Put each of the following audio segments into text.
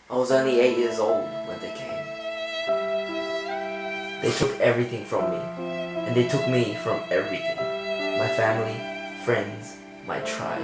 I was only 8 years old when they came. They took everything from me, and they took me from everything. My family, friends, my tribe.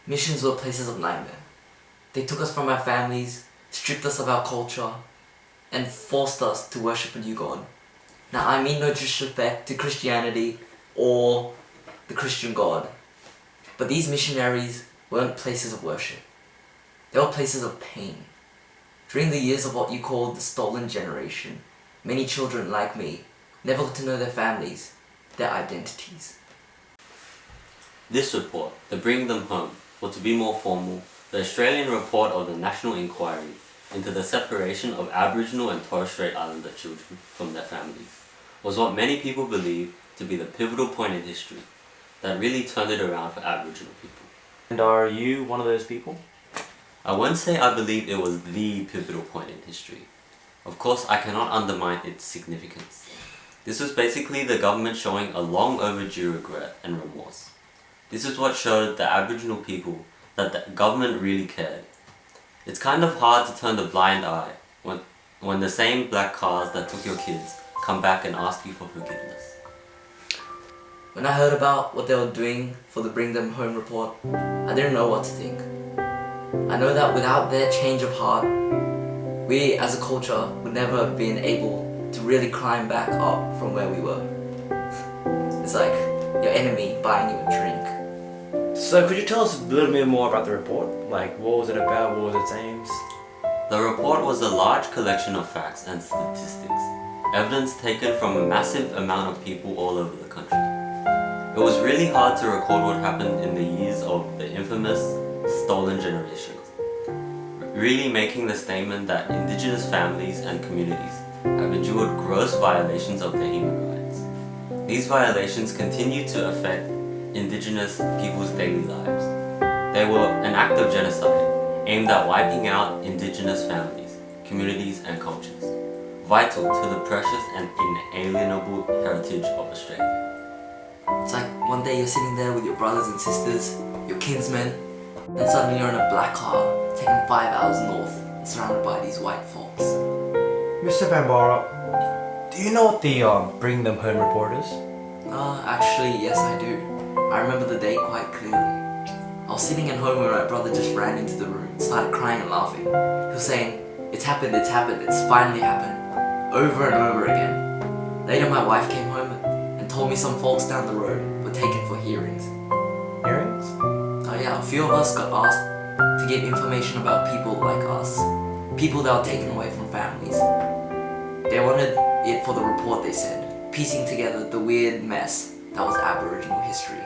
Missions were places of nightmare. They took us from our families, stripped us of our culture, and forced us to worship a new God. Now I mean no disrespect to Christianity or the Christian God, but these missionaries weren't places of worship. They were places of pain. During the years of what you call the stolen generation, many children like me never got to know their families, their identities. This report, the Bring Them Home, or to be more formal, the Australian report of the National Inquiry into the separation of Aboriginal and Torres Strait Islander children from their families, was what many people believe to be the pivotal point in history that really turned it around for Aboriginal people. And are you one of those people? I won't say I believe it was the pivotal point in history. Of course, I cannot undermine its significance. This was basically the government showing a long overdue regret and remorse. This is what showed the Aboriginal people that the government really cared. It's kind of hard to turn the blind eye when the same black cars that took your kids come back and ask you for forgiveness. When I heard about what they were doing for the Bring Them Home report, I didn't know what to think. I know that without their change of heart, we as a culture would never have been able to really climb back up from where we were. It's like your enemy buying you a drink. So could you tell us a little bit more about the report? Like, what was it about? What was its aims? The report was a large collection of facts and statistics, evidence taken from a massive amount of people all over the country. It was really hard to record what happened in the years of the infamous stolen generations, really making the statement that Indigenous families and communities have endured gross violations of their human rights. These violations continue to affect Indigenous people's daily lives. They were an act of genocide aimed at wiping out Indigenous families, communities and cultures, vital to the precious and inalienable heritage of Australia. It's like one day you're sitting there with your brothers and sisters, your kinsmen, then suddenly you're in a black car, taking 5 hours north, and surrounded by these white folks. Mr. Bambara, do you know what the Bring Them Home report is? Actually, yes I do. I remember the day quite clearly. I was sitting at home when my brother just ran into the room, started crying and laughing. He was saying, it's happened, it's finally happened, over and over again. Later my wife came home and told me some folks down the road were taken for hearings. Hearings? Oh yeah, a few of us got asked to give information about people like us, people that were taken away from families. They wanted it for the report, they said, piecing together the weird mess that was Aboriginal history.